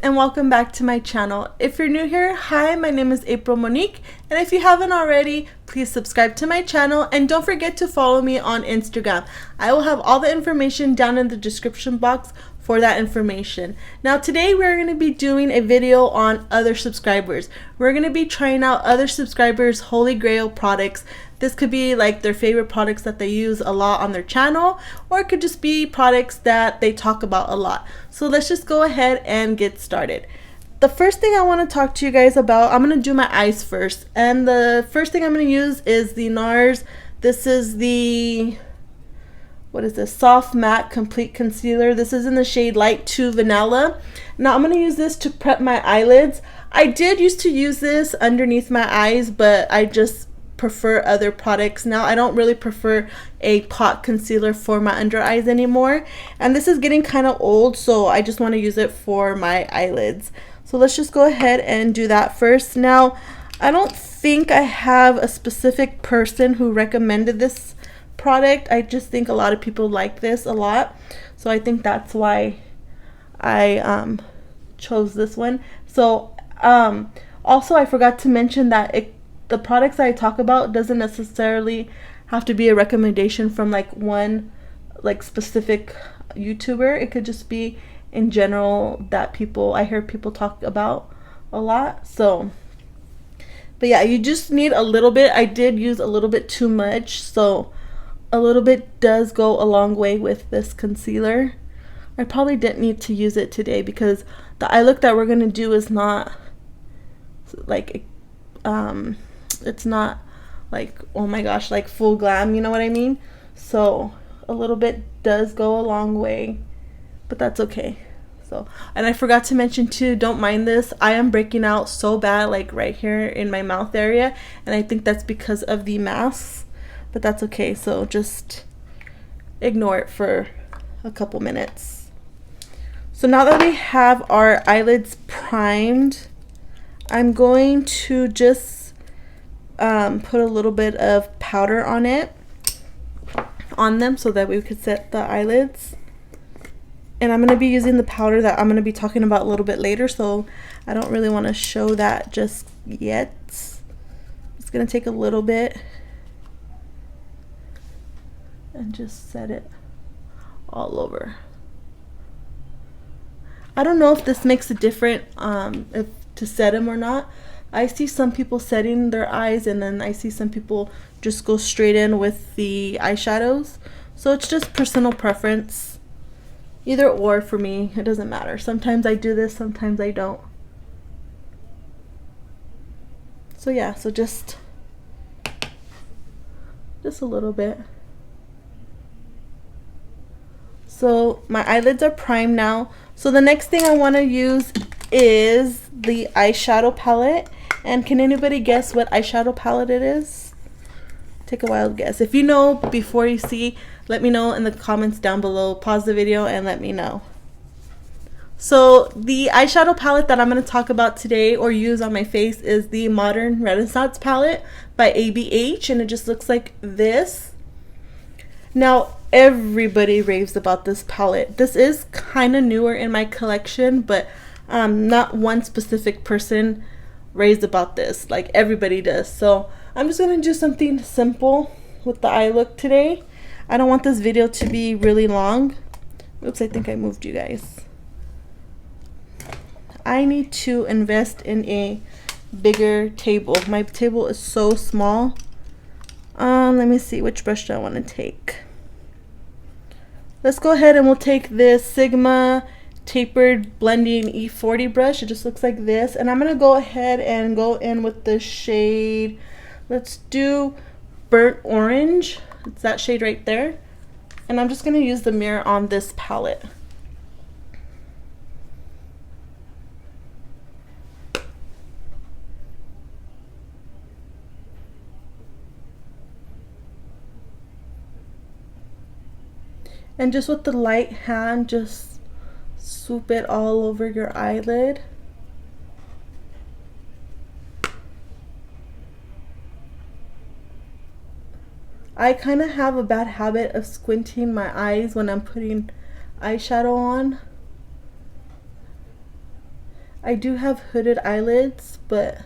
and welcome back to my channel. If you're new here, hi, my name is April Monique, and if you haven't already, please subscribe to my channel and don't forget to follow me on Instagram. I will have all the information down in the description box for that information. Now today we're going to be doing a video on other subscribers. We're going to be trying out other subscribers' holy grail products. This could be like their favorite products that they use a lot on their channel, or it could just be products that they talk about a lot. So let's just go ahead and get started. The first thing I want to talk to you guys about, I'm going to do my eyes first. And the first thing I'm going to use is the NARS. This is the, what is this? Soft Matte Complete Concealer. This is in the shade Light 2 Vanilla. Now I'm going to use this to prep my eyelids. I did used to use this underneath my eyes, but I just prefer other products now. I don't really prefer a pot concealer for my under eyes anymore, and this is getting kind of old, so I just want to use it for my eyelids. So let's just go ahead and do that first. Now I don't think I have a specific person who recommended this product. I just think a lot of people like this a lot, so I think that's why I chose this one. So also I forgot to mention that the products I talk about doesn't necessarily have to be a recommendation from like one like specific YouTuber. It could just be in general that I hear people talk about a lot. So but yeah, you just need a little bit. I did use a little bit too much, so a little bit does go a long way with this concealer. I probably didn't need to use it today because the eye look that we're gonna do is not like it's not like, oh my gosh, like full glam, you know what I mean? So a little bit does go a long way, but that's okay. So, and I forgot to mention too, don't mind this, I am breaking out so bad, like right here in my mouth area, and I think that's because of the masks, but that's okay. So just ignore it for a couple minutes. So now that we have our eyelids primed, I'm going to just put a little bit of powder on them so that we could set the eyelids. And I'm going to be using the powder that I'm going to be talking about a little bit later, so I don't really want to show that just yet. It's going to take a little bit and just set it all over. I don't know if this makes a difference if to set them or not. I see some people setting their eyes, and then I see some people just go straight in with the eyeshadows. So it's just personal preference. Either or for me, it doesn't matter. Sometimes I do this, sometimes I don't. So yeah, so just a little bit. So my eyelids are primed now. So the next thing I want to use is the eyeshadow palette. And can anybody guess what eyeshadow palette it is? Take a wild guess. If you know before you see, let me know in the comments down below. Pause the video and let me know. So the eyeshadow palette that I'm going to talk about today or use on my face is the Modern Renaissance palette by ABH, and it just looks like this. Now everybody raves about this palette. This is kind of newer in my collection, but not one specific person raves about this. Like everybody does. So I'm just going to do something simple with the eye look today. I don't want this video to be really long. Oops, I think I moved you guys. I need to invest in a bigger table. My table is so small. Let me see which brush do I want to take. Let's go ahead and we'll take this Sigma tapered blending E40 brush. It just looks like this, and I'm gonna go ahead and go in with the shade, let's do Burnt Orange. It's that shade right there, and I'm just gonna use the mirror on this palette. And just with the light hand, just swoop it all over your eyelid. I kind of have a bad habit of squinting my eyes when I'm putting eyeshadow on. I do have hooded eyelids, but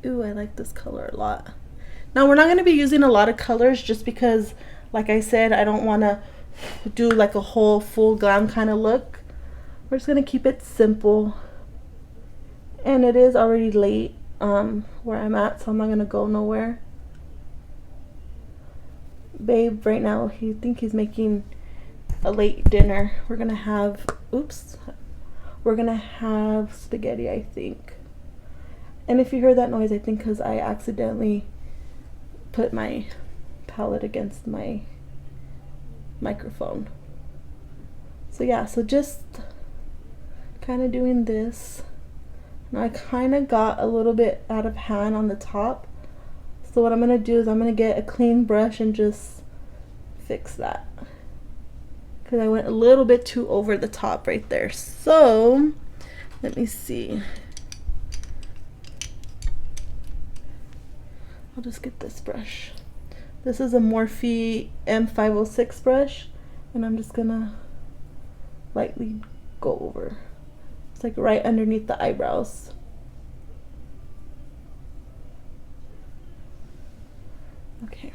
ooh, I like this color a lot. Now we're not going to be using a lot of colors just because, like I said, I don't want to do like a whole full glam kind of look. We're just going to keep it simple. And it is already late where I'm at, so I'm not going to go nowhere. Babe, right now, he think he's making a late dinner. We're going to have, oops, we're going to have spaghetti, I think. And if you hear that noise, I think because I accidentally put my palette against my microphone. So yeah, so just kind of doing this. Now I kind of got a little bit out of hand on the top. So what I'm going to do is I'm going to get a clean brush and just fix that. Because I went a little bit too over the top right there. So let me see. I'll just get this brush. This is a Morphe M506 brush, and I'm just gonna lightly go over. It's like right underneath the eyebrows. Okay.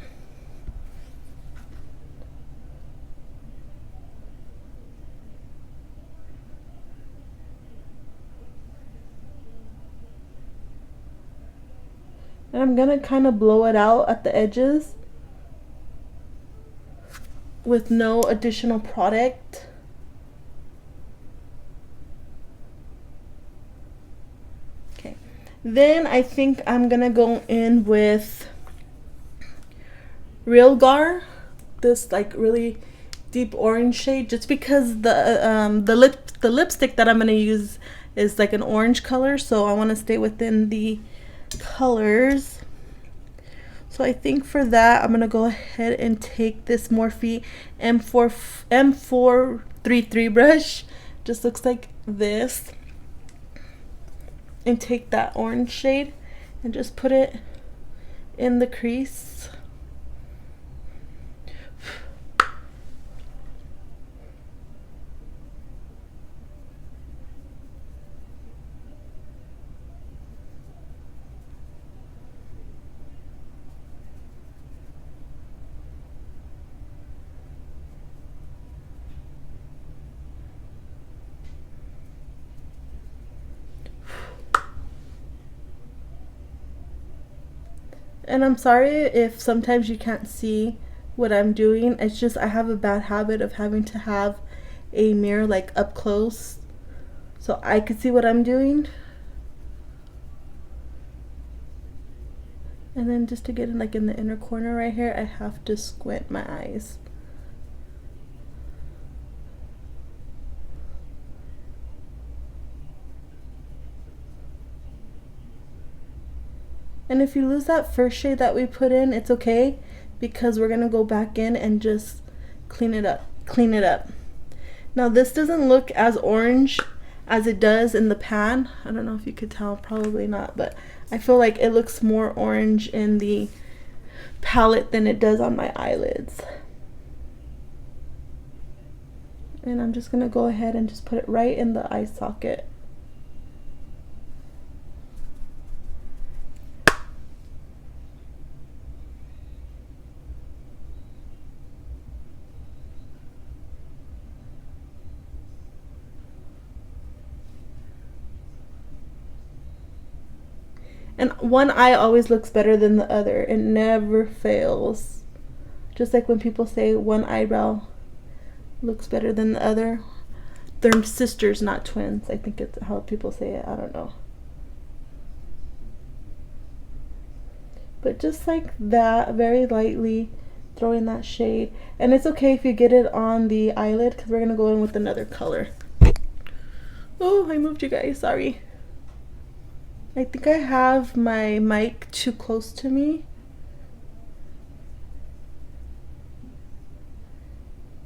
And I'm gonna kind of blow it out at the edges with no additional product. Okay, then I think I'm gonna go in with Real Gar, this like really deep orange shade, just because the lipstick that I'm gonna use is like an orange color, so I want to stay within the colors. So I think for that I'm gonna go ahead and take this Morphe M433 brush, just looks like this, and take that orange shade and just put it in the crease. And I'm sorry if sometimes you can't see what I'm doing. It's just I have a bad habit of having to have a mirror like up close so I could see what I'm doing. And then just to get in like in the inner corner right here, I have to squint my eyes. And if you lose that first shade that we put in, it's okay, because we're gonna go back in and just clean it up. Now this doesn't look as orange as it does in the pan. I don't know if you could tell, probably not, but I feel like it looks more orange in the palette than it does on my eyelids. And I'm just gonna go ahead and just put it right in the eye socket. And one eye always looks better than the other. It never fails. Just like when people say one eyebrow looks better than the other. They're sisters, not twins. I think it's how people say it. I don't know. But just like that, very lightly throw in that shade. And it's okay if you get it on the eyelid, because we're going to go in with another color. Oh, I moved you guys. Sorry. I think I have my mic too close to me,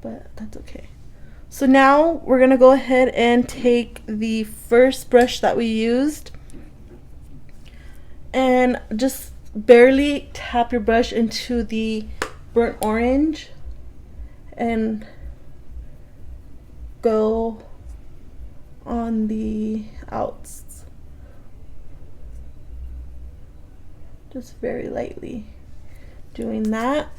but that's okay. So now we're gonna go ahead and take the first brush that we used and just barely tap your brush into the burnt orange and go on the outs. Just very lightly doing that.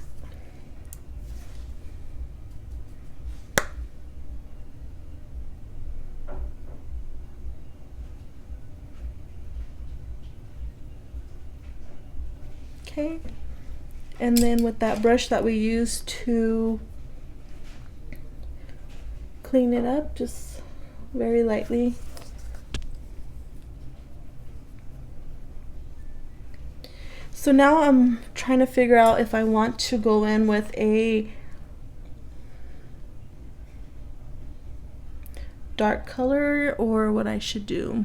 Okay, and then with that brush that we used to clean it up, just very lightly. So now I'm trying to figure out if I want to go in with a dark color or what I should do.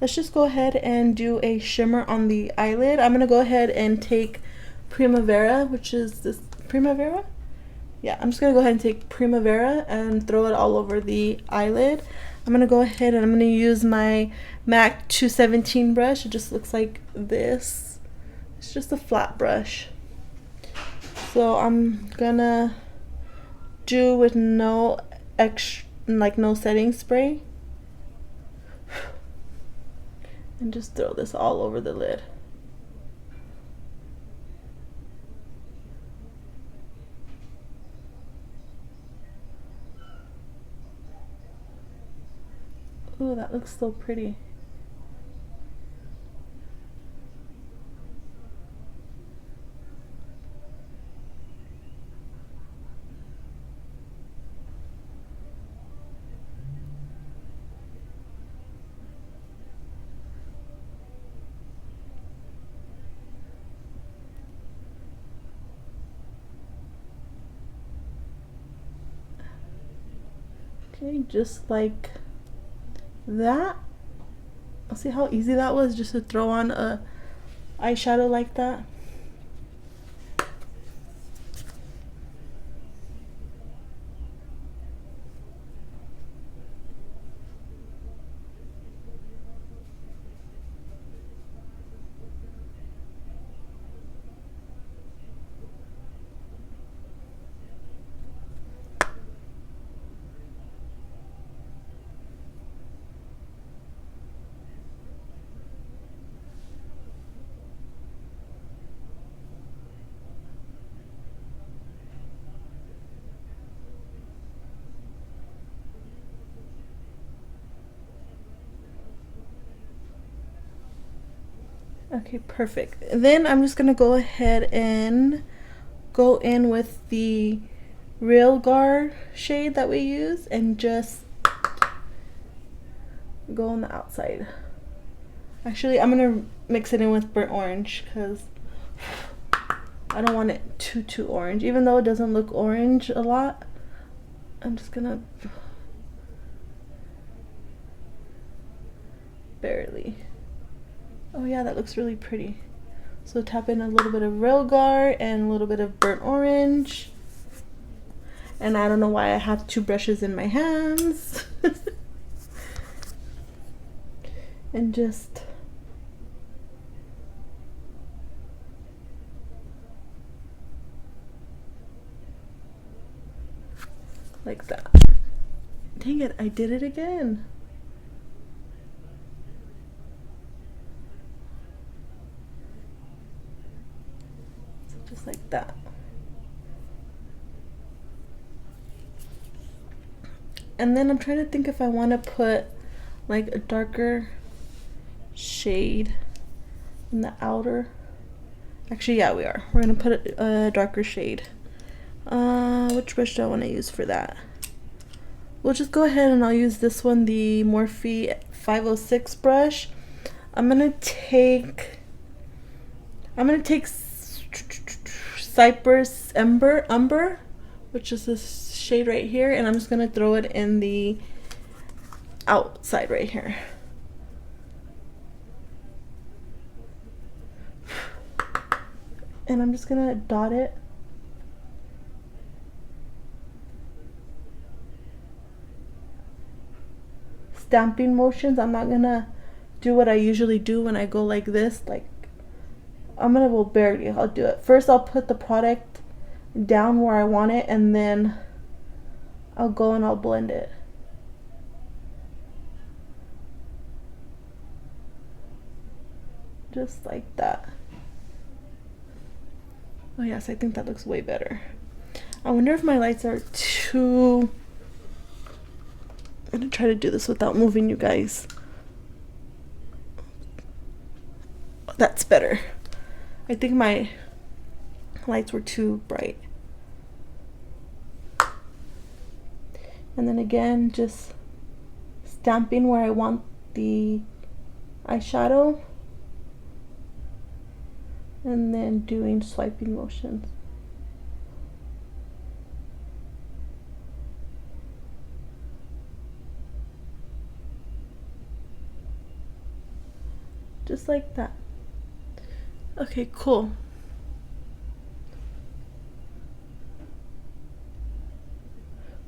Let's just go ahead and do a shimmer on the eyelid. I'm gonna go ahead and take Primavera, which is this Primavera? Yeah, I'm just gonna go ahead and take Primavera and throw it all over the eyelid. I'm gonna go ahead and I'm gonna use my MAC 217 brush. It just looks like this. It's just a flat brush. So I'm gonna do with no extra, like no setting spray, and just throw this all over the lid. Oh, that looks so pretty. Okay, just like that. See how easy that was just to throw on a eyeshadow like that? Okay, perfect. Then I'm just gonna go ahead and go in with the Real Guard shade that we use and just go on the outside. Actually, I'm gonna mix it in with burnt orange because I don't want it too orange. Even though it doesn't look orange a lot, I'm just gonna barely. Oh yeah, that looks really pretty. So tap in a little bit of Real Guard and a little bit of burnt orange. And I don't know why I have two brushes in my hands. And just like that. Dang it, I did it again. So just like that. And then I'm trying to think if I want to put like a darker shade in the outer. Actually, yeah, we are. We're gonna put a darker shade. Which brush do I want to use for that? We'll just go ahead and I'll use this one, the Morphe 506 brush. I'm gonna take Cypress Umber, which is this shade right here, and I'm just gonna throw it in the outside right here. And I'm just gonna dot it. Stamping motions. I'm not gonna do what I usually do when I go like this. Like, I'm gonna go barely. I'll do it. First, I'll put the product down where I want it, and then I'll go and I'll blend it. Just like that. Oh yes, I think that looks way better. I wonder if my lights are too... I'm gonna try to do this without moving you guys. That's better. I think my lights were too bright. And then again, just stamping where I want the eyeshadow. And then doing swiping motions. Just like that. Okay, cool.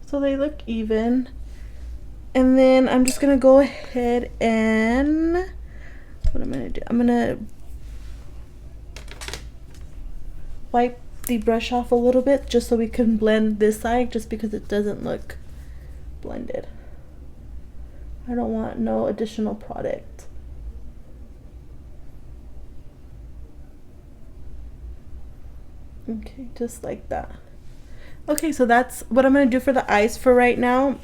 So they look even. And then I'm just gonna go ahead and what I'm gonna do, I'm gonna wipe the brush off a little bit just so we can blend this side, just because it doesn't look blended. I don't want no additional product. Okay, just like that. Okay, so that's what I'm going to do for the eyes for right now.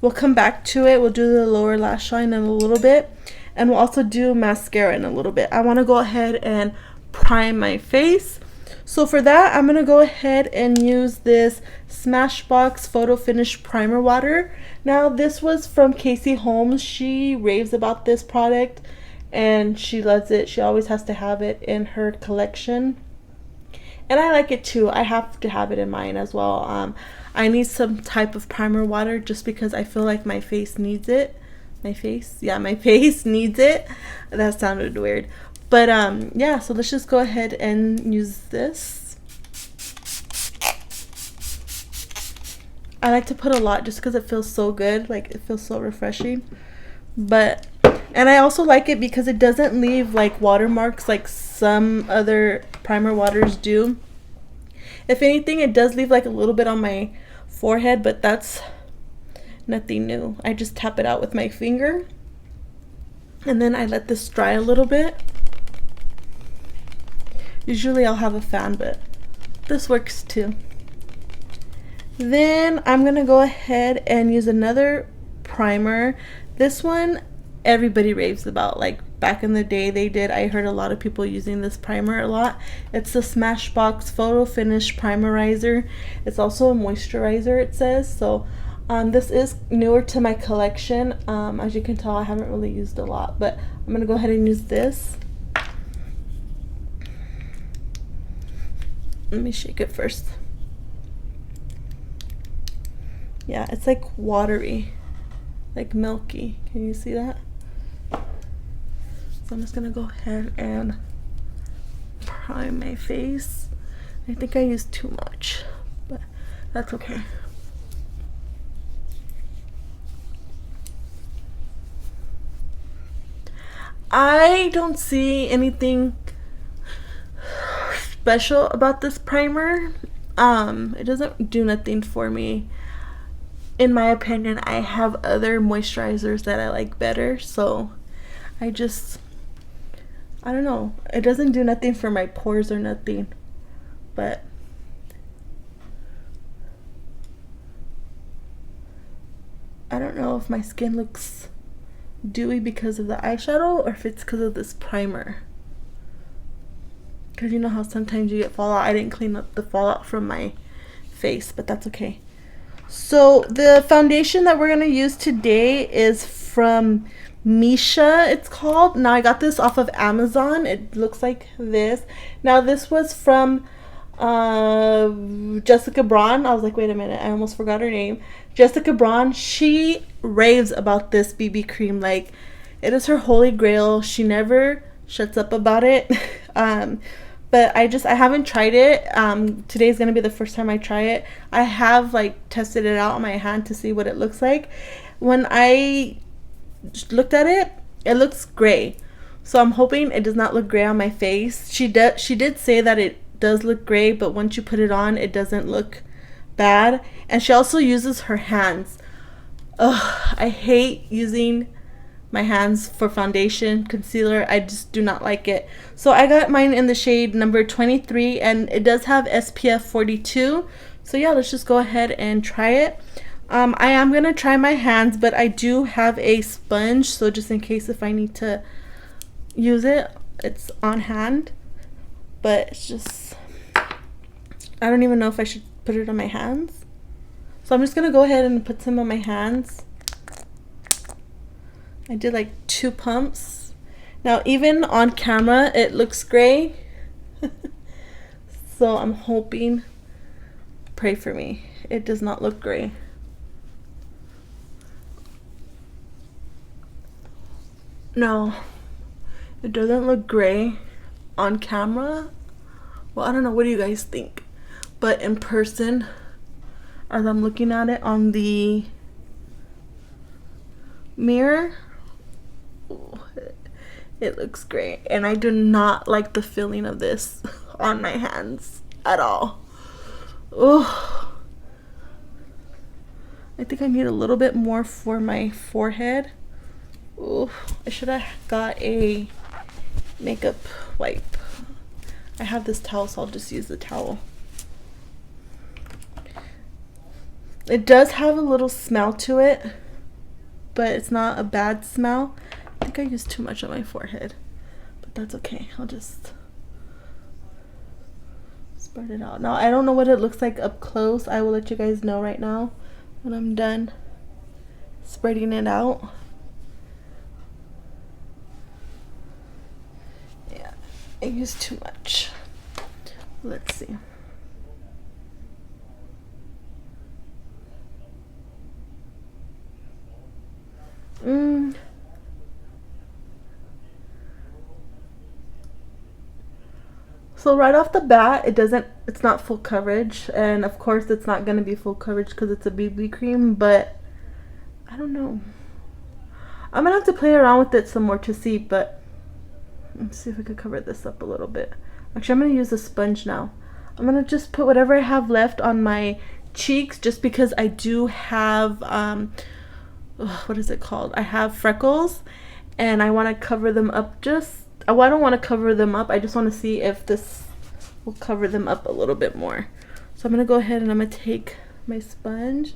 We'll come back to it. We'll do the lower lash line in a little bit, and we'll also do mascara in a little bit. I want to go ahead and prime my face. So for that, I'm going to go ahead and use this Smashbox Photo Finish Primer Water. Now, this was from Holmes. She raves about this product, and she loves it. She always has to have it in her collection. And I like it too. I have to have it in mine as well. I need some type of primer water just because I feel like my face needs it. My face? Yeah, my face needs it. That sounded weird. But yeah, so let's just go ahead and use this. I like to put a lot just because it feels so good. Like, it feels so refreshing. And I also like it because it doesn't leave like watermarks like some other primer waters do. If anything, it does leave like a little bit on my forehead, but that's nothing new. I just tap it out with my finger, and then I let this dry a little bit. Usually I'll have a fan, but this works too. Then I'm gonna go ahead and use another primer. This one everybody raves about. Like, back in the day they did. I heard a lot of people using this primer a lot. It's the Smashbox Photo Finish Primerizer. It's also a moisturizer, it says. So this is newer to my collection. As you can tell, I haven't really used a lot, but I'm gonna go ahead and use this. Let me shake it first. Yeah, it's like watery, like milky. Can you see that? So I'm just gonna go ahead and prime my face. I think I used too much, but that's okay. I don't see anything special about this primer. It doesn't do nothing for me. In my opinion, I have other moisturizers that I like better, so I don't know. It doesn't do nothing for my pores or nothing, but I don't know if my skin looks dewy because of the eyeshadow or if it's because of this primer. Because you know how sometimes you get fallout. I didn't clean up the fallout from my face, but that's okay. So the foundation that we're going to use today is from Misha, it's called. Now, I got this off of Amazon. It looks like this. Now, this was from Jessica Braun. I was like, wait a minute, I almost forgot her name. Jessica Braun. She raves about this BB cream. Like, it is her holy grail. She never shuts up about it. But I haven't tried it. Today's gonna be the first time I try it. I have like tested it out on my hand to see what it looks like. When I looked at it, it looks gray. So I'm hoping it does not look gray on my face. She did say that it does look gray, but once you put it on, it doesn't look bad. And she also uses her hands. Ugh, I hate using my hands for foundation, concealer. I just do not like it. So I got mine in the shade number 23, and it does have SPF 42. So yeah, let's just go ahead and try it. I am going to try my hands, but I do have a sponge, so just in case if I need to use it, it's on hand. But it's just, I don't even know if I should put it on my hands. So I'm just going to go ahead and put some on my hands. I did like 2 pumps. Now even on camera it looks gray. So I'm hoping, pray for me, it does not look gray. No, it doesn't look gray on camera. Well, I don't know, what do you guys think? But in person, as I'm looking at it on the mirror, it looks great. And I do not like the feeling of this on my hands at all. Oh, I think I need a little bit more for my forehead. Oh, I should have got a makeup wipe. I have this towel, so I'll just use the towel. It does have a little smell to it, but it's not a bad smell. I think I used too much on my forehead, but that's okay. I'll just spread it out. Now, I don't know what it looks like up close. I will let you guys know right now when I'm done spreading it out. Yeah, I used too much. Let's see. So right off the bat, it's not full coverage, and of course it's not going to be full coverage because it's a BB cream, but I don't know. I'm going to have to play around with it some more to see, but let's see if I could cover this up a little bit. Actually, I'm going to use a sponge now. I'm going to just put whatever I have left on my cheeks, just because I do have, what is it called? I have freckles, and I want to cover them up well, I don't want to cover them up. I just want to see if this will cover them up a little bit more. So I'm going to go ahead and I'm going to take my sponge.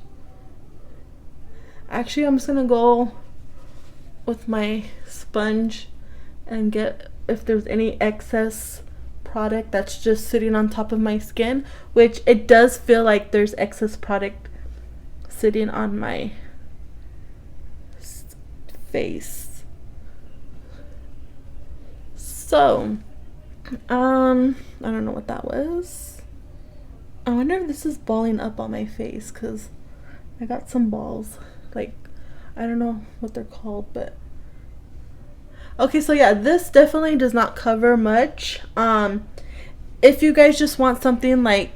Actually, I'm just going to go with my sponge and get if there's any excess product that's just sitting on top of my skin, which it does feel like there's excess product sitting on my face. So, I don't know what that was. I wonder if this is balling up on my face, because I got some balls. Like, I don't know what they're called, but... Okay, so yeah, this definitely does not cover much. If you guys just want something like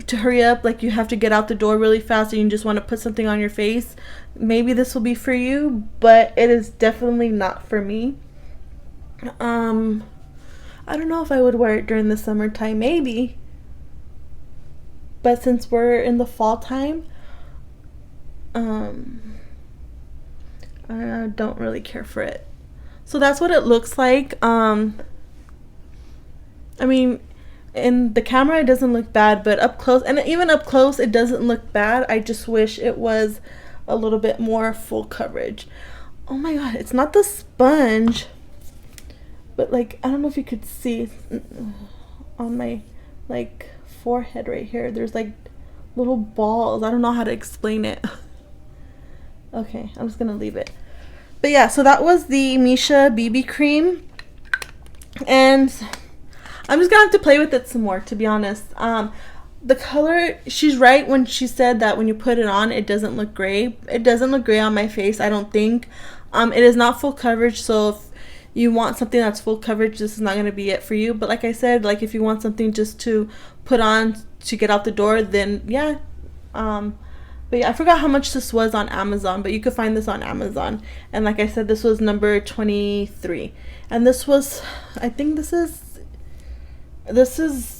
to hurry up, like you have to get out the door really fast and you just want to put something on your face, maybe this will be for you, but it is definitely not for me. I don't know if I would wear it during the summertime, maybe, but since we're in the fall time, I don't really care for it. So that's what it looks like. I mean, in the camera it doesn't look bad, but up close, and even up close it doesn't look bad. I just wish it was a little bit more full coverage. Oh my god, it's not the sponge, but like, I don't know if you could see on my like forehead right here, there's like little balls. I don't know how to explain it. Okay, I'm just gonna leave it. But yeah, so that was the Misha BB cream, and I'm just gonna have to play with it some more, to be honest. The color, she's right when she said that when you put it on, it doesn't look gray. It doesn't look gray on my face, I don't think. It is not full coverage, so if you want something that's full coverage, this is not going to be it for you. But like I said, like if you want something just to put on to get out the door, then yeah, But yeah, I forgot how much this was on Amazon, but you could find this on Amazon. And like I said, this was number 23. And this was, I think this is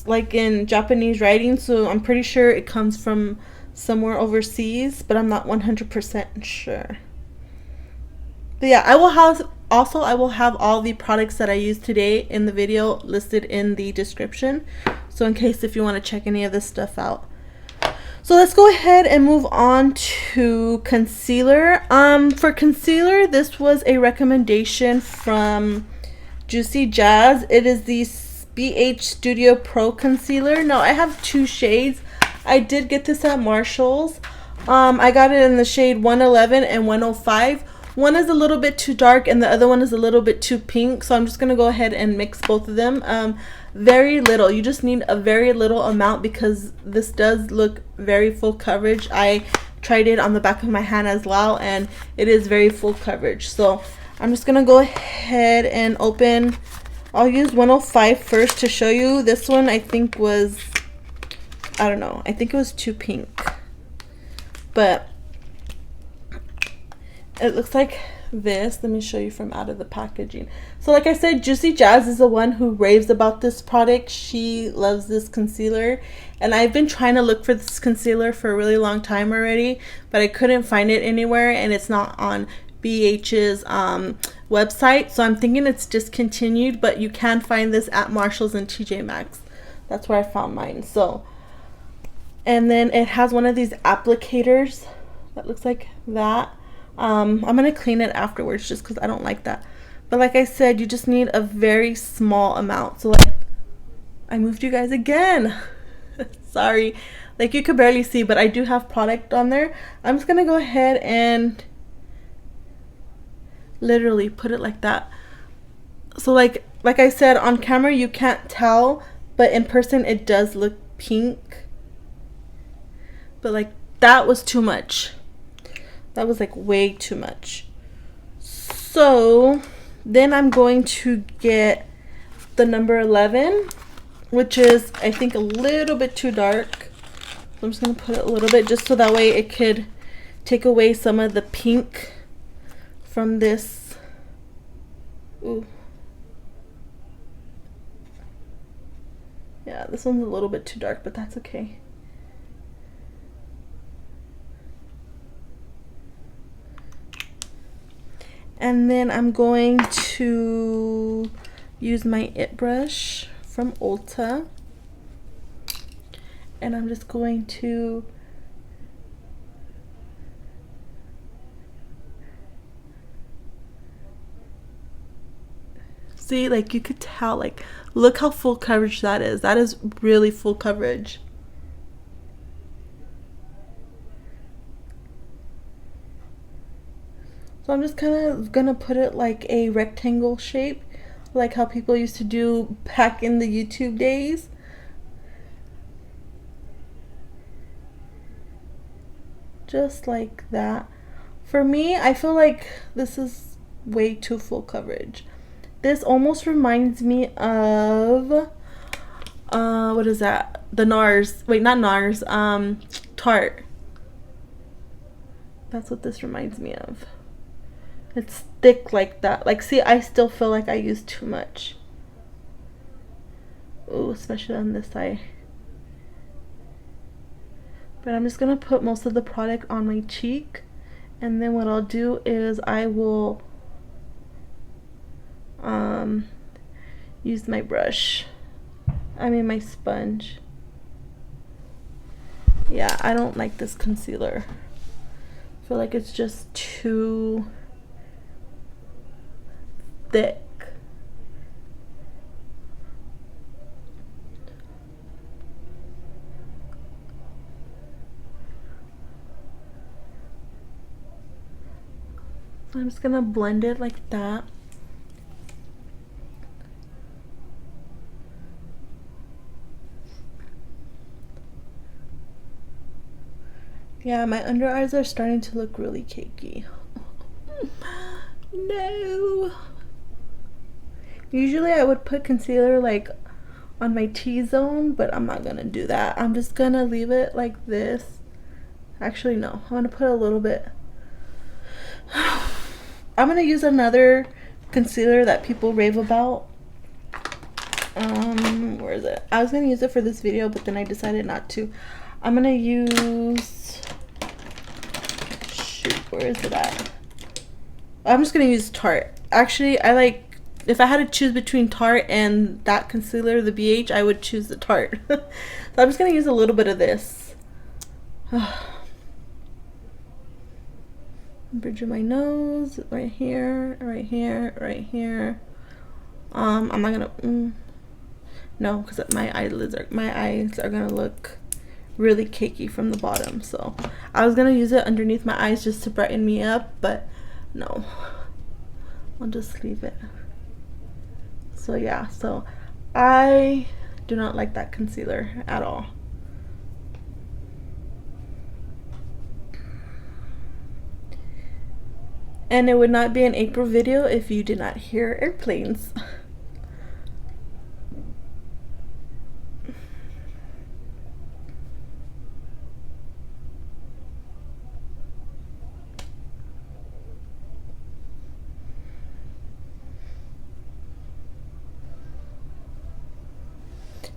like in Japanese writing, so I'm pretty sure it comes from somewhere overseas, but I'm not 100% sure. But yeah, I will have all the products that I used today in the video listed in the description, so in case if you want to check any of this stuff out. So let's go ahead and move on to concealer. For concealer, this was a recommendation from Juicy Jazz. It is the BH Studio Pro Concealer. Now I have two shades. I did get this at Marshall's. I got it in the shade 111 and 105. One is a little bit too dark and the other one is a little bit too pink. So I'm just going to go ahead and mix both of them. Very little. You just need a very little amount because this does look very full coverage. I tried it on the back of my hand as well and it is very full coverage. So I'm just going to go ahead and open. I'll use 105 first to show you. This one I think was, I don't know, I think it was too pink. But it looks like this. Let me show you from out of the packaging. So like I said, Juicy Jazz is the one who raves about this product. She loves this concealer. And I've been trying to look for this concealer for a really long time already, but I couldn't find it anywhere and it's not on BH's website. So I'm thinking it's discontinued, but you can find this at Marshall's and TJ Maxx. That's where I found mine. So, and then it has one of these applicators that looks like that. I'm gonna clean it afterwards just because I don't like that. But like I said, you just need a very small amount. So like, I moved you guys again. Sorry, like you could barely see, but I do have product on there. I'm just gonna go ahead and literally put it like that. So like I said, on camera you can't tell, but in person it does look pink. But like that was too much. That was like way too much. So then I'm going to get the number 11, which is I think a little bit too dark. So I'm just going to put it a little bit just so that way it could take away some of the pink from this. Ooh. Yeah, this one's a little bit too dark, but that's okay. And then I'm going to use my It brush from Ulta. And I'm just going to see, like you could tell, like look how full coverage that is. That is really full coverage. So I'm just kind of gonna put it like a rectangle shape, like how people used to do back in the YouTube days. Just like that. For me, I feel like this is way too full coverage. This almost reminds me of what is that? The NARS. Wait, not NARS. Tarte. That's what this reminds me of. It's thick like that. Like, see, I still feel like I used too much. Ooh, especially on this side. But I'm just gonna put most of the product on my cheek, and then what I'll do is I will use my brush. I mean my sponge. Yeah, I don't like this concealer. I feel like it's just too thick. So I'm just gonna blend it like that. Yeah, my under eyes are starting to look really cakey. No. Usually I would put concealer like on my T-zone, but I'm not gonna do that. I'm just gonna leave it like this Actually, no. I'm gonna put a little bit. I'm gonna use another concealer that people rave about. Where is it? I was gonna use it for this video, but then I decided not to. I'm gonna use, shoot, where is it at? I'm just gonna use Tarte. Actually, I like, if I had to choose between Tarte and that concealer, the BH, I would choose the Tarte. So I'm just gonna use a little bit of this. Bridge of my nose, right here, right here, right here. I'm not gonna, no, because my eyes are gonna look really cakey from the bottom. So I was gonna use it underneath my eyes just to brighten me up, but no, I'll just leave it. So yeah, so I do not like that concealer at all. And it would not be an April video if you did not hear airplanes.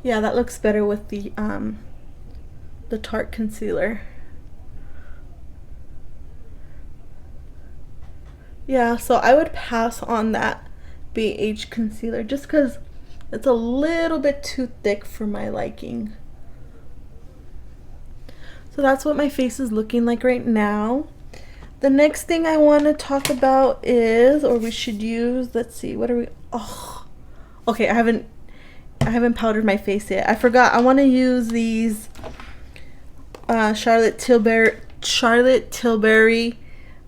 Yeah, that looks better with the Tarte concealer. Yeah, so I would pass on that BH concealer just because it's a little bit too thick for my liking. So that's what my face is looking like right now. The next thing I want to talk about is, or we should use, let's see, what are we, oh, okay, I haven't powdered my face yet. I forgot. I want to use these Charlotte Tilbury,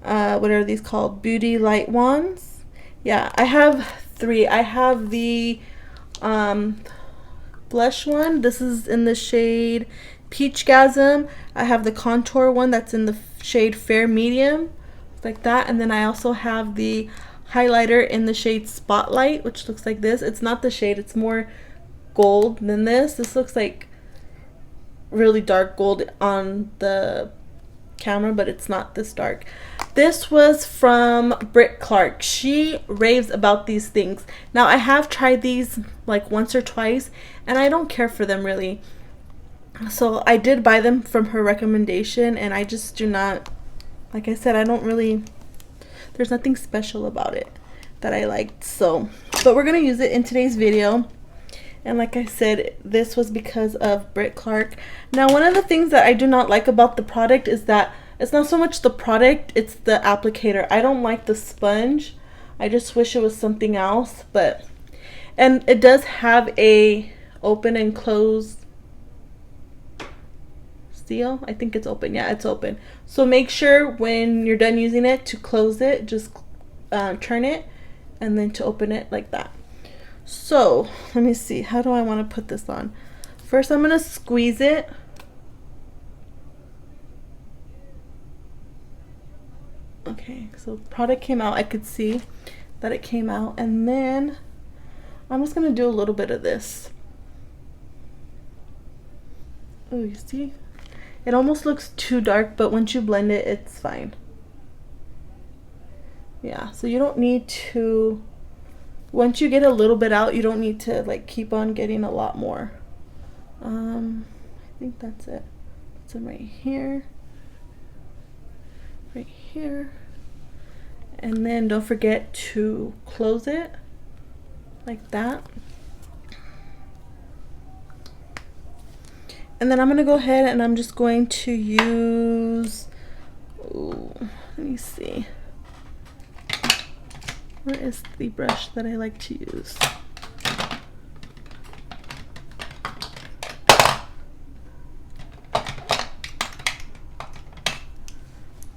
what are these called? Beauty Light Wands. Yeah, I have 3. I have the blush one. This is in the shade Peachgasm. I have the contour one that's in the shade Fair Medium, like that. And then I also have the highlighter in the shade Spotlight, which looks like this. It's not the shade, it's more gold than this. This looks like really dark gold on the camera, but it's not this dark. This was from Brit Clark. She raves about these things. Now I have tried these like once or twice and I don't care for them really. So I did buy them from her recommendation and I just do not, like I said, I don't really, there's nothing special about it that I liked. So, but we're gonna use it in today's video. And like I said, this was because of Brit Clark. Now, one of the things that I do not like about the product is that it's not so much the product, it's the applicator. I don't like the sponge. I just wish it was something else. But, and it does have a open and close seal. I think it's open. Yeah, it's open. So make sure when you're done using it to close it, just turn it and then to open it like that. So let me see, how do I want to put this on? First I'm going to squeeze it. Okay, so product came out. I could see that it came out, and then I'm just going to do a little bit of this. Oh, you see? It almost looks too dark, but once you blend it, it's fine. Yeah, so you don't need to, once you get a little bit out, you don't need to like keep on getting a lot more. I think that's it. Put some right here, right here, and then don't forget to close it like that. And then I'm gonna go ahead and I'm just going to use, ooh, let me see. Where is the brush that I like to use?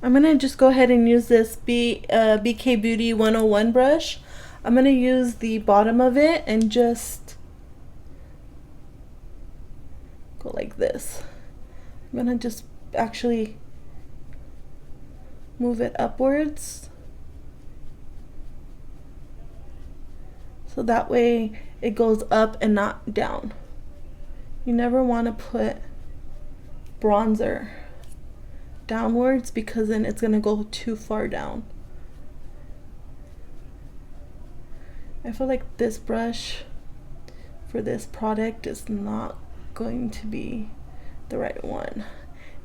I'm gonna just go ahead and use this BK Beauty 101 brush. I'm gonna use the bottom of it and just go like this. I'm gonna just actually move it upwards. So that way it goes up and not down. You never want to put bronzer downwards because then it's gonna go too far down. I feel like this brush for this product is not going to be the right one.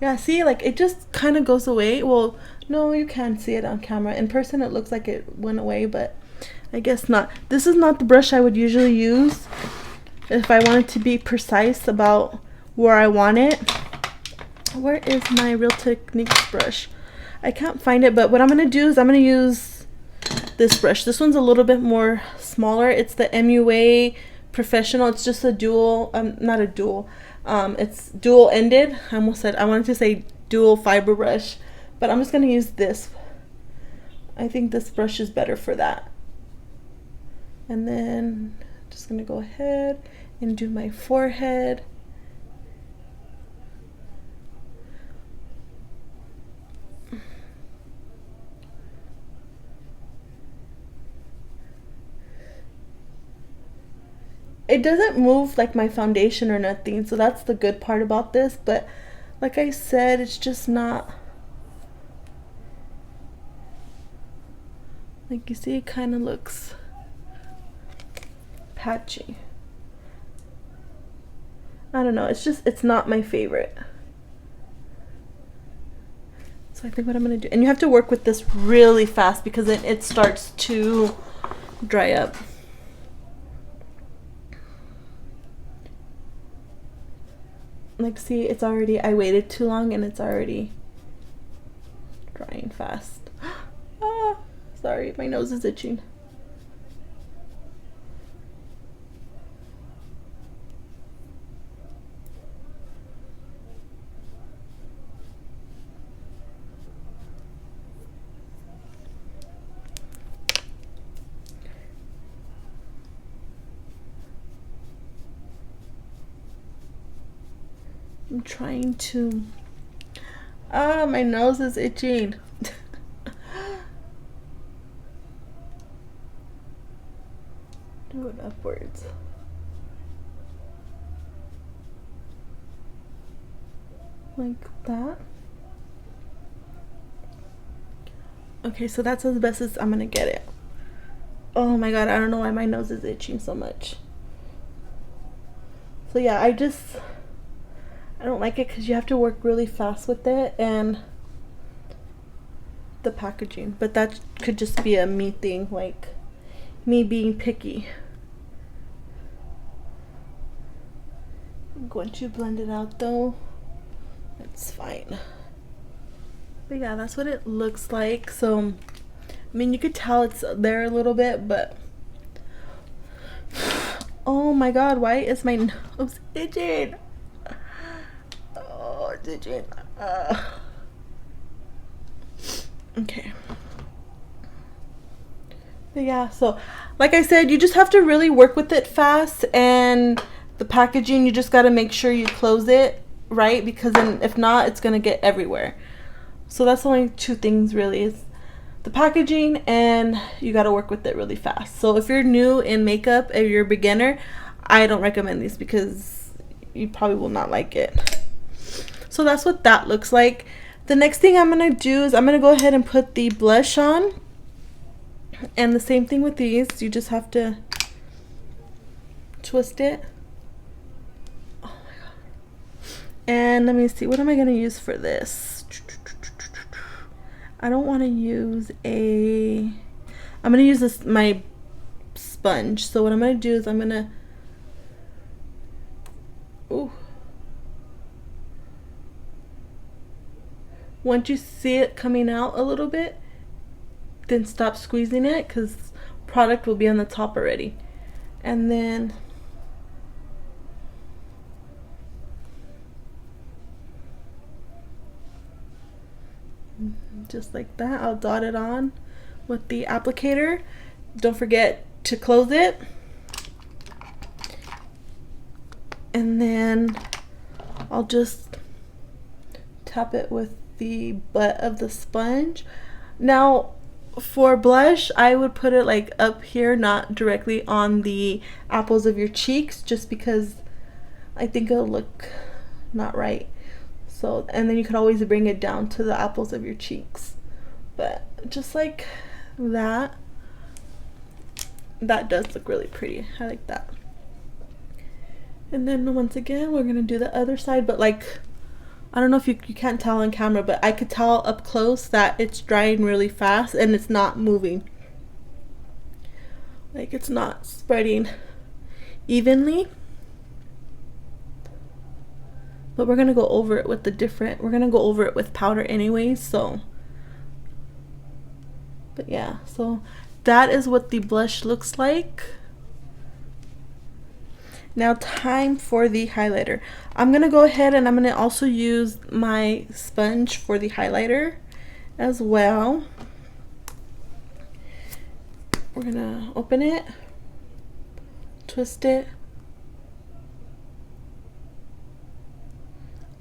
Yeah, see, like it just kind of goes away. Well, no, you can't see it on camera. In person it looks like it went away, but I guess not. This is not the brush I would usually use if I wanted to be precise about where I want it. Where is my Real Techniques brush? I can't find it, but what I'm going to do is I'm going to use this brush. This one's a little bit more smaller. It's the MUA Professional. It's just a dual, not a dual, it's dual ended. I wanted to say dual fiber brush, but I'm just going to use this. I think this brush is better for that. And then just going to go ahead and do my forehead. It doesn't move like my foundation or nothing, so that's the good part about this, but like I said, it's just not, like you see, it kind of looks patchy. I don't know, it's not my favorite. So I think what I'm gonna do, and you have to work with this really fast because then it starts to dry up. Like, see, it's already, I waited too long and it's already drying fast. Ah, sorry, my nose is itching. I'm trying to, my nose is itching. Do it upwards. Like that. Okay, so that's as best as I'm gonna get it. Oh my god, I don't know why my nose is itching so much. So yeah, I don't like it because you have to work really fast with it and the packaging, but that could just be a me thing, like me being picky. Once you blend it out though, it's fine. But yeah, that's what it looks like. So I mean, you could tell it's there a little bit, but oh my god, why is my nose itching? Oh, it's itching. Okay. But yeah, so like I said, you just have to really work with it fast, and the packaging, you just got to make sure you close it right, because then if not, it's gonna get everywhere. So that's only two things really, is the packaging, and you got to work with it really fast. So if you're new in makeup, if you're a beginner, I don't recommend these because you probably will not like it. So that's what that looks like. The next thing I'm gonna do is I'm gonna go ahead and put the blush on, and the same thing with these, you just have to twist it. Oh my god. And let me see, what am I gonna use for this? I don't want to use I'm gonna use this, my sponge. So what I'm gonna do is I'm gonna, ooh, once you see it coming out a little bit, then stop squeezing it because product will be on the top already. And then just like that, I'll dot it on with the applicator. Don't forget to close it. And then I'll just tap it with the butt of the sponge. Now for blush, I would put it like up here, not directly on the apples of your cheeks, just because I think it'll look not right. So, and then you could always bring it down to the apples of your cheeks. But just like that, that does look really pretty. I like that. And then once again, we're gonna do the other side, but like, I don't know if you can't tell on camera, but I could tell up close that it's drying really fast and it's not moving. Like, it's not spreading evenly. But we're gonna go over it with we're gonna go over it with powder anyways, so. But yeah, so that is what the blush looks like. Now time for the highlighter. I'm gonna go ahead and I'm gonna also use my sponge for the highlighter as well. We're gonna open it, twist it.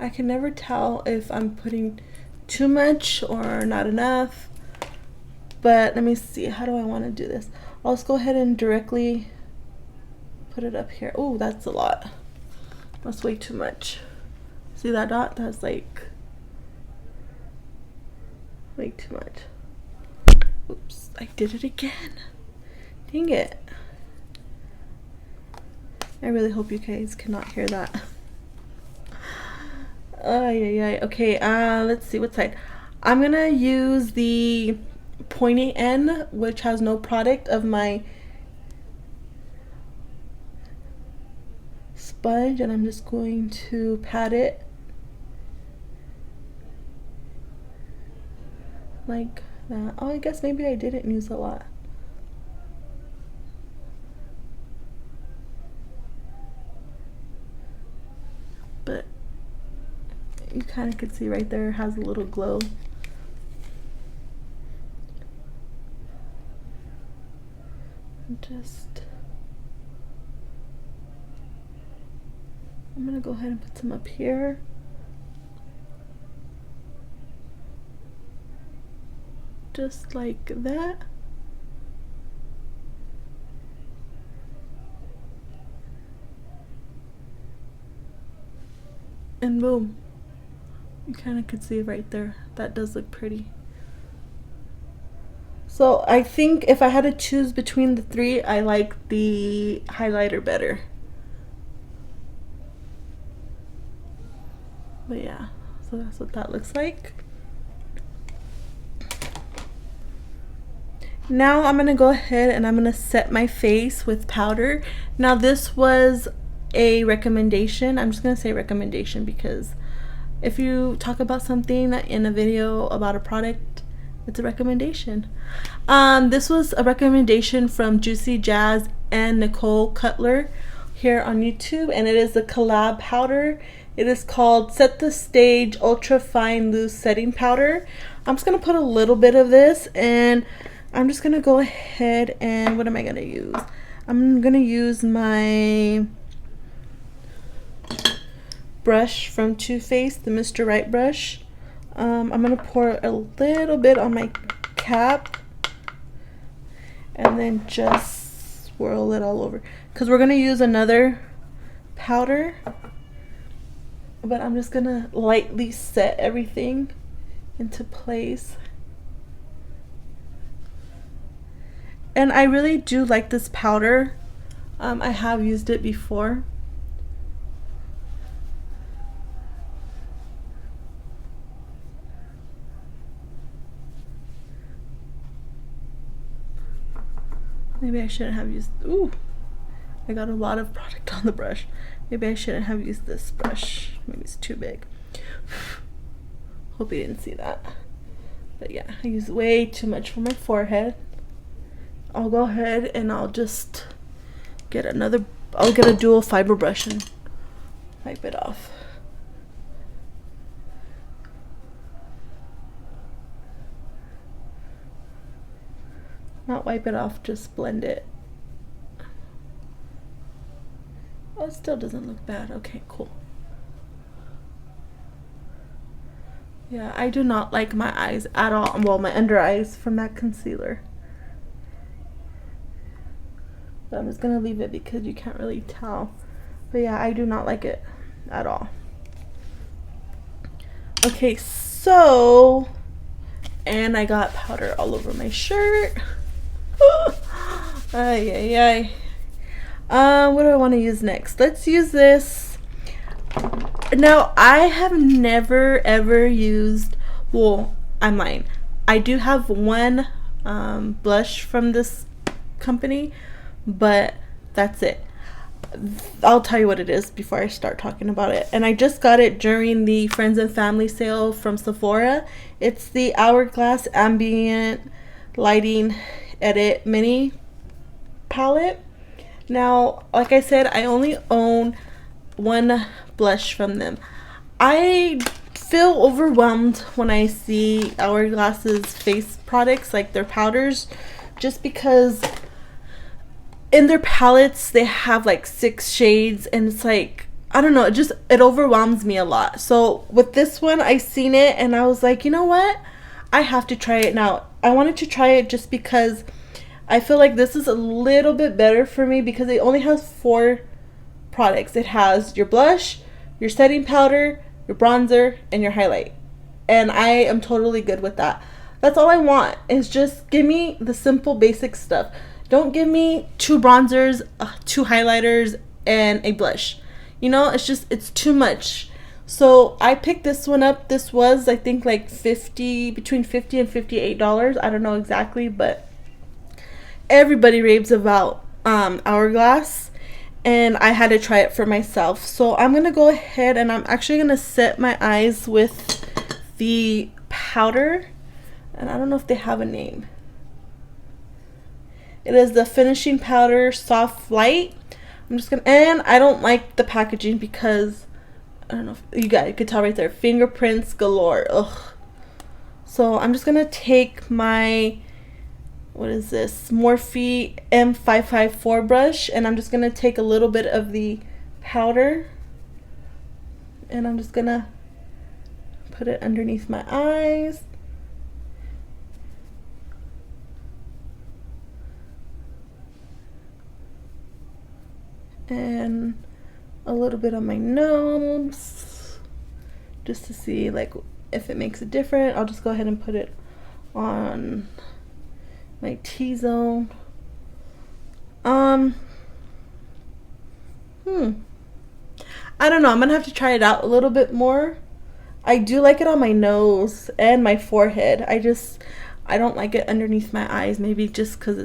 I can never tell if I'm putting too much or not enough, but let me see, how do I want to do this? I'll just go ahead and directly put it up here. Oh, that's a lot. That's way too much. See that dot? That's like way too much. Oops, I did it again. Dang it. I really hope you guys cannot hear that. Okay, let's see what side. I'm gonna use the pointy end, which has no product, of my sponge, and I'm just going to pat it like that. Oh, I guess maybe I didn't use a lot. But you kind of could see right there, it has a little glow. I'm gonna go ahead and put some up here. Just like that. And boom. You kind of could see right there. That does look pretty. So I think if I had to choose between the three, I like the highlighter better. But yeah, so that's what that looks like. Now I'm gonna go ahead and I'm gonna set my face with powder. Now this was a recommendation. I'm just gonna say recommendation because if you talk about something that in a video about a product, it's a recommendation. This was a recommendation from Juicy Jazz and Nicole Cutler here on YouTube, and it is a collab powder. It is called Set the Stage Ultra Fine Loose Setting Powder. I'm just gonna put a little bit of this, and I'm just gonna go ahead and what am I gonna use? I'm gonna use my brush from Too Faced, the Mr. Right brush. I'm gonna pour a little bit on my cap and then just swirl it all over because we're gonna use another powder, but I'm just gonna lightly set everything into place. And I really do like this powder. I have used it before. Maybe I shouldn't have used, ooh, I got a lot of product on the brush. Maybe I shouldn't have used this brush. Maybe it's too big. Hope you didn't see that. But yeah, I use way too much for my forehead. I'll go ahead and I'll just get I'll get a dual fiber brush and wipe it off. Not wipe it off, just blend it. Oh, it still doesn't look bad. Okay, cool. Yeah, I do not like my eyes at all. Well, my under eyes from that concealer. But I'm just gonna leave it because you can't really tell. But yeah, I do not like it at all. Okay, so, and I got powder all over my shirt. Ay, ay, ay. What do I want to use next? Let's use this. Now, I have never ever used, well, I'm lying. I do have one blush from this company, but that's it. I'll tell you what it is before I start talking about it. And I just got it during the Friends and Family sale from Sephora. It's the Hourglass Ambient Lighting Edit Mini palette. Now, like I said, I only own one blush from them. I feel overwhelmed when I see Hourglass's face products, like their powders, just because in their palettes they have like 6 shades, and it's like, I don't know, it overwhelms me a lot. So with this one, I seen it and I was like, you know what, I have to try it. Now I wanted to try it just because I feel like this is a little bit better for me, because it only has 4 products. It has your blush, your setting powder, your bronzer, and your highlight, and I am totally good with that. That's all I want, is just give me the simple basic stuff. Don't give me 2 bronzers, 2 highlighters, and a blush. You know, it's too much. So I picked this one up. This was, I think, like between $50 and $58. I don't know exactly, but everybody raves about Hourglass, and I had to try it for myself. So I'm gonna go ahead and I'm actually gonna set my eyes with the powder, and I don't know if they have a name. It is the Finishing Powder Soft Light. I'm just gonna, and I don't like the packaging because, I don't know if you could tell right there, fingerprints galore. Ugh. So I'm just gonna take my, what is this, Morphe M554 brush, and I'm just gonna take a little bit of the powder, and I'm just gonna put it underneath my eyes. And a little bit on my nose, just to see like if it makes a difference. I'll just go ahead and put it on my T-zone. I don't know, I'm gonna have to try it out a little bit more. I do like it on my nose and my forehead. I don't like it underneath my eyes, maybe just because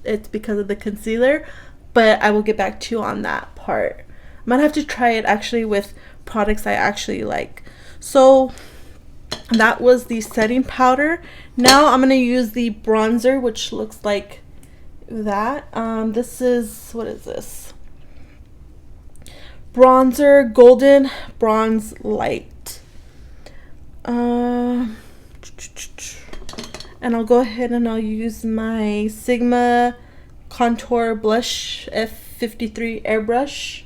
it's because of the concealer, but I will get back to you on that part. I'm gonna have to try it actually with products I actually like. So that was the setting powder. Now I'm gonna use the bronzer, which looks like that. This is, what is this? Bronzer Golden Bronze Light. And I'll go ahead and I'll use my Sigma Contour Blush F53 airbrush.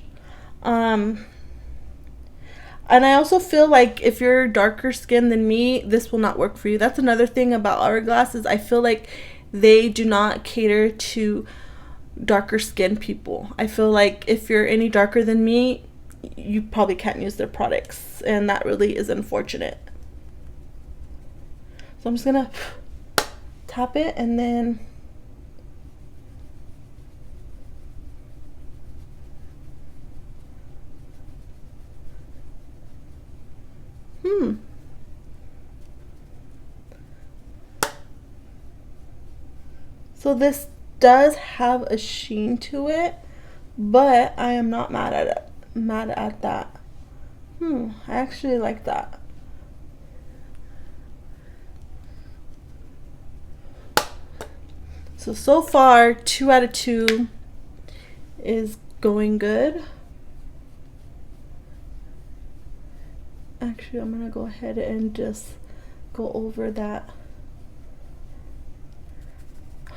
And I also feel like if you're darker skinned than me, this will not work for you. That's another thing about Hourglass, is I feel like they do not cater to darker skinned people. I feel like if you're any darker than me, you probably can't use their products, and that really is unfortunate. So I'm just gonna tap it, and then so this does have a sheen to it, but I am not mad at it. Mad at that. I actually like that. So far 2 out of 2 is going good. Actually, I'm gonna go ahead and just go over that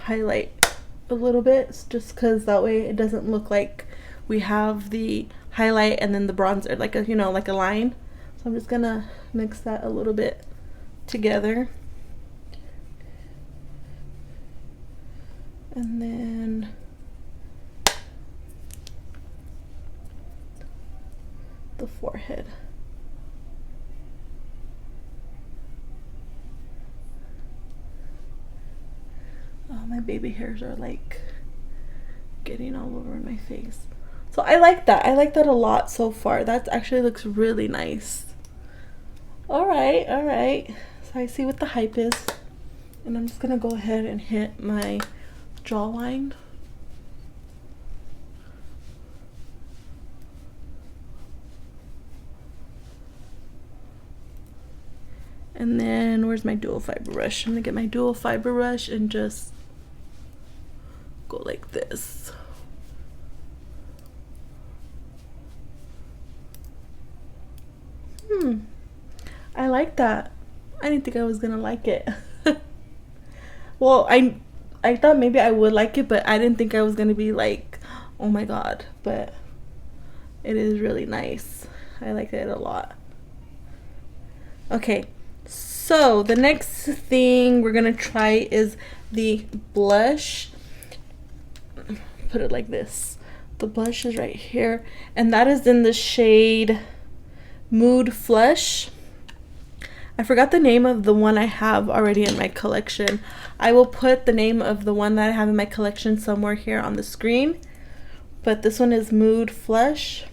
highlight a little bit, just because that way it doesn't look like we have the highlight and then the bronzer, like a, you know, like a line. So I'm just gonna mix that a little bit together, and then the forehead. baby hairs are like getting all over my face. So I like that. I like that a lot so far. That actually looks really nice. All right. So I see what the hype is. And I'm just going to go ahead and hit my jawline. And then where's my dual fiber brush? I'm going to get my dual fiber brush and just go like this. I like that. I didn't think I was gonna like it. Well, I thought maybe I would like it, but I didn't think I was gonna be like, oh my god. But it is really nice. I like it a lot. Okay, so the next thing we're gonna try is the blush. Put it like this. The blush is right here, and that is in the shade Mood Flush. I forgot the name of the one I have already in my collection. I will put the name of the one that I have in my collection somewhere here on the screen. But this one is Mood Flush.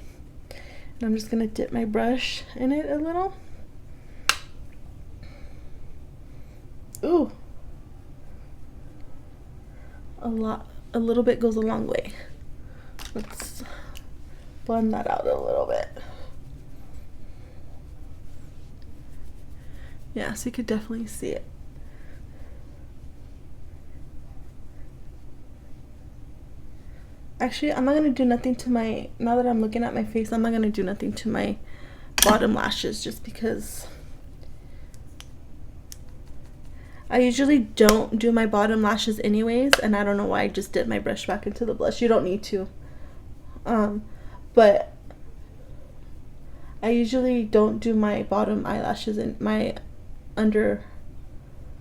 And I'm just going to dip my brush in it a little. Ooh. A little bit goes a long way. Let's blend that out a little bit. Yeah, so you could definitely see it. Actually, I'm not going to do nothing to my, now that I'm looking at my face, I'm not going to do nothing to my bottom lashes just because I usually don't do my bottom lashes anyways, and I don't know why I just dipped my brush back into the blush. You don't need to. But I usually don't do my bottom eyelashes and my under,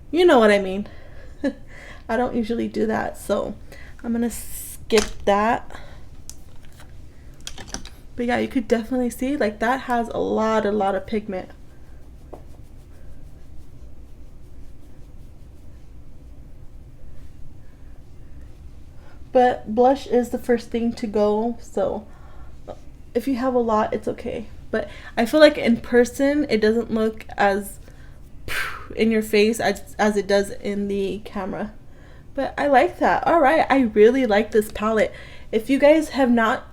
you know what I mean. I don't usually do that, so I'm gonna skip that. But yeah, you could definitely see like that has a lot of pigment. But blush is the first thing to go, so if you have a lot, it's okay. But I feel like in person it doesn't look as in your face as it does in the camera. But I like that. All right, I really like this palette. If you guys have not,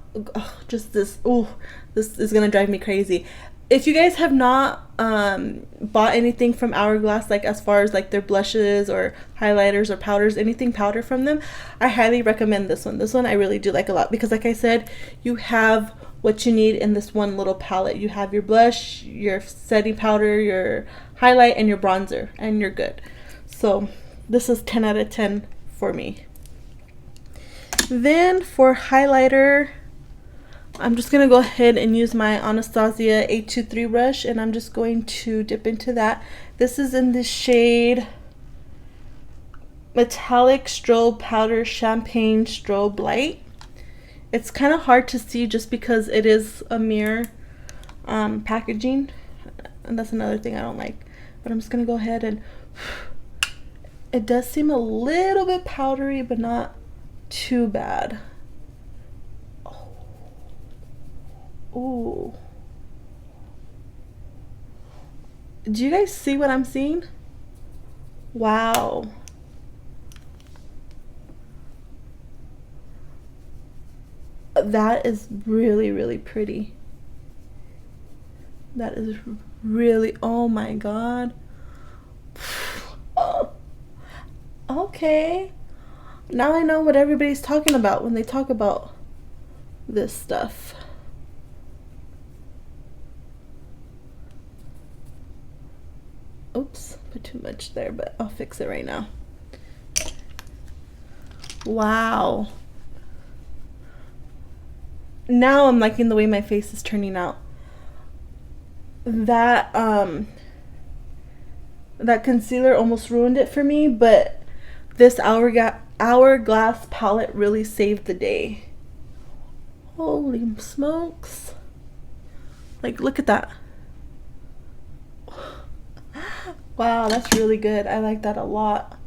this is gonna drive me crazy. If you guys have not bought anything from Hourglass, like as far as like their blushes or highlighters or powders, anything powder from them, I highly recommend this one. This one I really do like a lot because, like I said, you have what you need in this one little palette. You have your blush, your setting powder, your highlight, and your bronzer, and you're good. So this is 10 out of 10 for me. Then for highlighter, I'm just gonna go ahead and use my Anastasia 823 brush, and I'm just going to dip into that. This is in the shade Metallic Strobe Powder Champagne Strobe Light. It's kind of hard to see just because it is a mirror packaging, and that's another thing I don't like. But I'm just gonna go ahead and it does seem a little bit powdery, but not too bad. Ooh. Do you guys see what I'm seeing? Wow. That is really pretty. That is really, oh my god. Oh. Okay. Now I know what everybody's talking about when they talk about this stuff. Oops, put too much there, but I'll fix it right now. Wow. Now I'm liking the way my face is turning out. That that concealer almost ruined it for me, but this Hourglass palette really saved the day. Holy smokes. Like, look at that. Wow, that's really good. I like that a lot.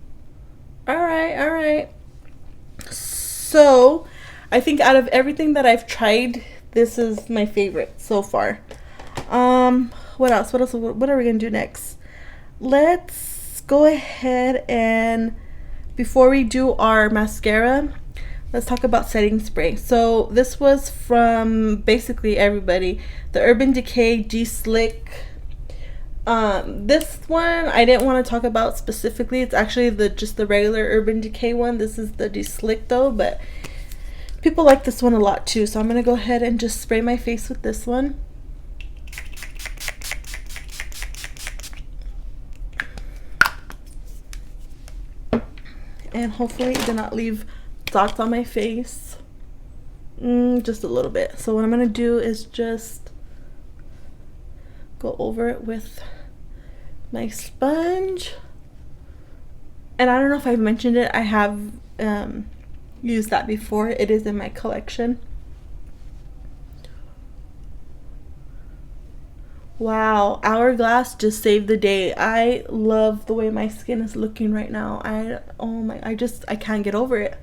All right. So I think out of everything that I've tried, this is my favorite so far. What else? What are we gonna do next? Let's go ahead and, before we do our mascara, let's talk about setting spray. So this was from basically everybody. The Urban Decay G-Slick. This one I didn't want to talk about specifically. It's actually just the regular Urban Decay one. This is the G-Slick though, but people like this one a lot too. So I'm gonna go ahead and just spray my face with this one. And hopefully it did not leave dots on my face. Just a little bit. So what I'm gonna do is just go over it with my sponge. And I don't know if I've mentioned it, I have used that before. It is in my collection. Wow, Hourglass just saved the day. I love the way my skin is looking right now. I can't get over it.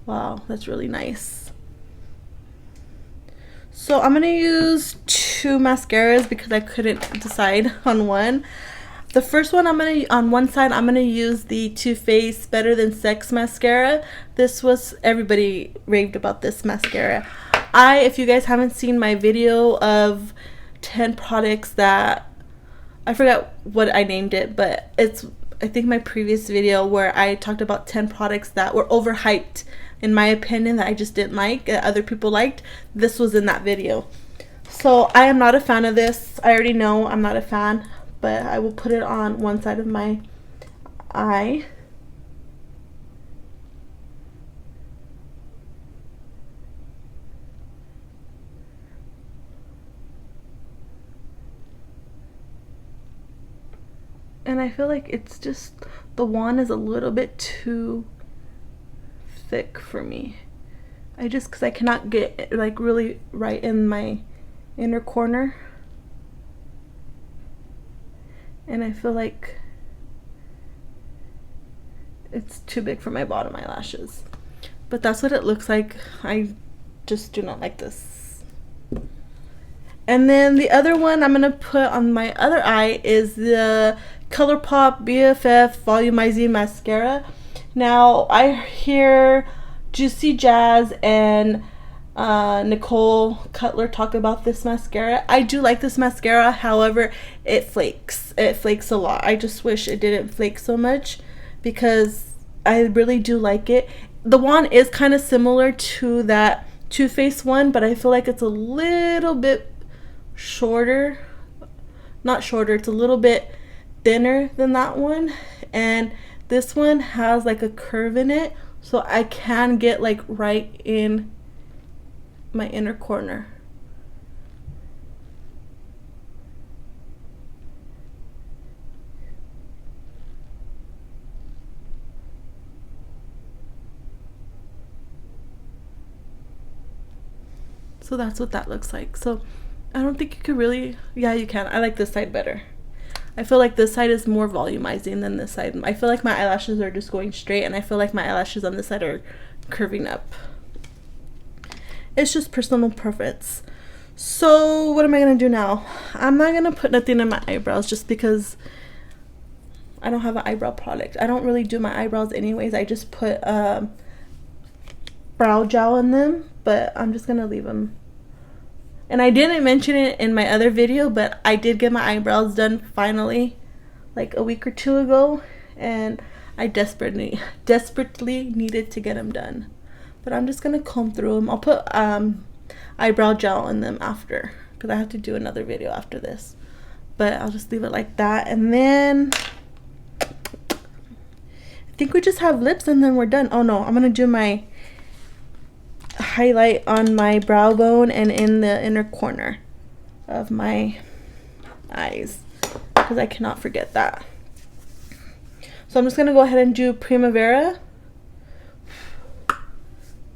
Wow, that's really nice. So I'm gonna use 2 mascaras because I couldn't decide on one. The first one, on one side I'm gonna use the Too Faced Better Than Sex mascara. Everybody raved about this mascara. If you guys haven't seen my video of 10 products that, I forgot what I named it, but it's, I think, my previous video where I talked about 10 products that were overhyped in my opinion, that I just didn't like, that other people liked. This was in that video. So I am not a fan of this. I already know I'm not a fan, but I will put it on one side of my eye. And I feel like it's just, the wand is a little bit too thick for me. Because I cannot get like really right in my inner corner. And I feel like it's too big for my bottom eyelashes. But that's what it looks like. I just do not like this. And then the other one I'm gonna put on my other eye is the ColourPop BFF Volumizing Mascara. Now I hear Juicy Jazz and Nicole Cutler talk about this mascara. I do like this mascara, however, it flakes. It flakes a lot. I just wish it didn't flake so much because I really do like it. The wand is kind of similar to that Too Faced one, but I feel like it's a little bit shorter. Not shorter, it's a little bit thinner than that one. And this one has like a curve in it, so I can get like right in my inner corner. So that's what that looks like. So I don't think you could really, yeah, you can. I like this side better. I feel like this side is more volumizing than this side. I feel like my eyelashes are just going straight, and I feel like my eyelashes on this side are curving up. It's just personal preference. So what am I gonna do now? I'm not gonna put nothing in my eyebrows just because I don't have an eyebrow product. I don't really do my eyebrows anyways. I just put brow gel in them, but I'm just gonna leave them. And I didn't mention it in my other video, but I did get my eyebrows done finally, like a week or 2 ago, and I desperately needed to get them done. But I'm just gonna comb through them. I'll put eyebrow gel in them after, because I have to do another video after this. But I'll just leave it like that, and then I think we just have lips, and then we're done. Oh no, I'm gonna do my highlight on my brow bone and in the inner corner of my eyes, because I cannot forget that. So I'm just gonna go ahead and do Primavera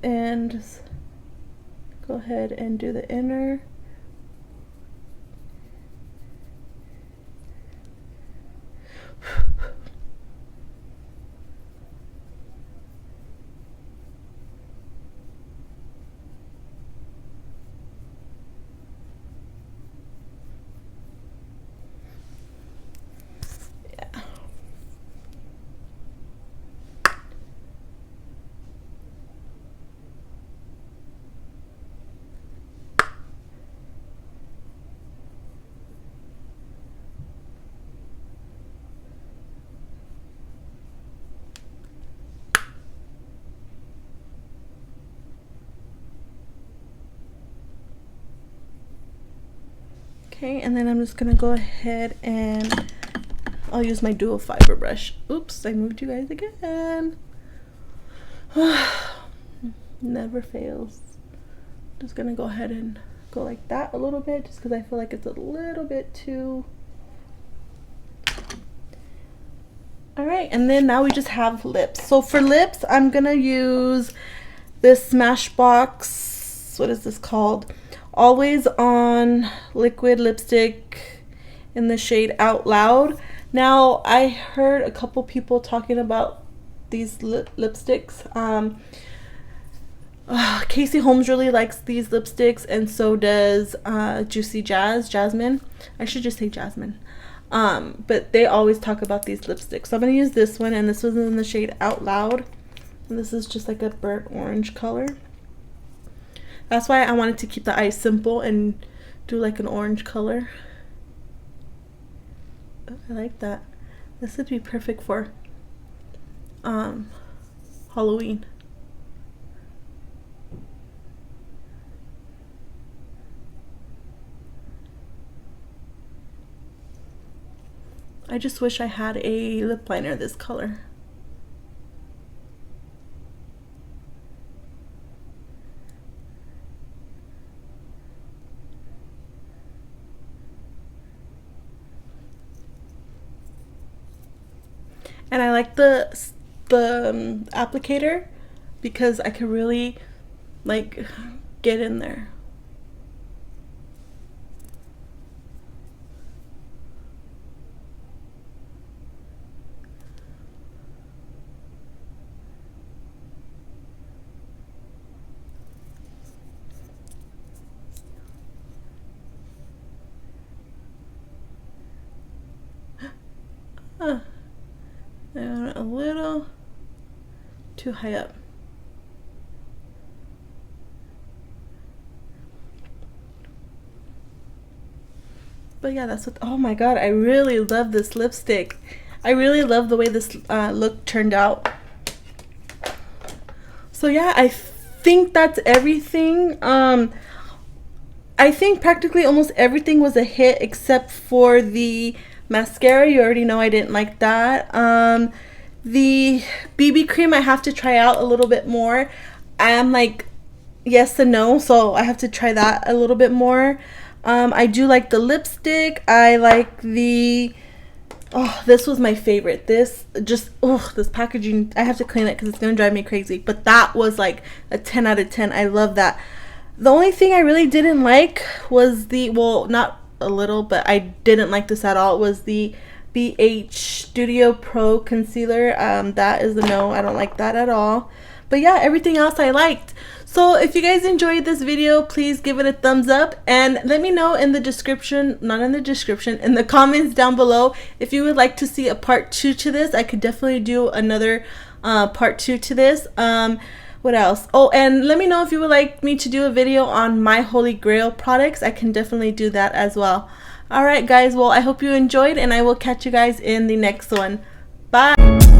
and just go ahead and do the inner. Okay, and then I'm just gonna go ahead and I'll use my dual fiber brush. Oops, I moved you guys again. Never fails. Just gonna go ahead and go like that a little bit, just because I feel like it's a little bit too. All right, and then now we just have lips. So for lips, I'm gonna use this Smashbox, what is this called? Always On liquid lipstick in the shade Out Loud. Now, I heard a couple people talking about these lipsticks. Casey Holmes really likes these lipsticks, and so does Juicy Jasmine. I should just say Jasmine. But they always talk about these lipsticks. So I'm going to use this one, and this was in the shade Out Loud. And this is just like a burnt orange color. That's why I wanted to keep the eyes simple and do like an orange color. Oh, I like that. This would be perfect for Halloween. I just wish I had a lip liner this color. And I like the applicator because I can really like get in there. And a little too high up. But yeah, that's what, oh my god, I really love this lipstick. I really love the way this look turned out. So yeah, I think that's everything. I think practically almost everything was a hit except for the mascara. You already know I didn't like that. The BB cream I have to try out a little bit more. I am like yes and no, so I have to try that a little bit more. I do like the lipstick. I like the, oh, this was my favorite. This just, oh, this packaging, I have to clean it because it's gonna drive me crazy. But that was like a 10 out of 10. I love that. The only thing I really didn't like was the, well, not a little, but I didn't like this at all, was the BH Studio Pro Concealer. That is a no. I don't like that at all. But yeah, everything else I liked. So if you guys enjoyed this video, please give it a thumbs up and let me know in the description, not in the description, in the comments down below if you would like to see a part 2 to this. I could definitely do another part 2 to this. What else? Oh, and let me know if you would like me to do a video on my Holy Grail products. I can definitely do that as well. Alright guys, well I hope you enjoyed and I will catch you guys in the next one. Bye!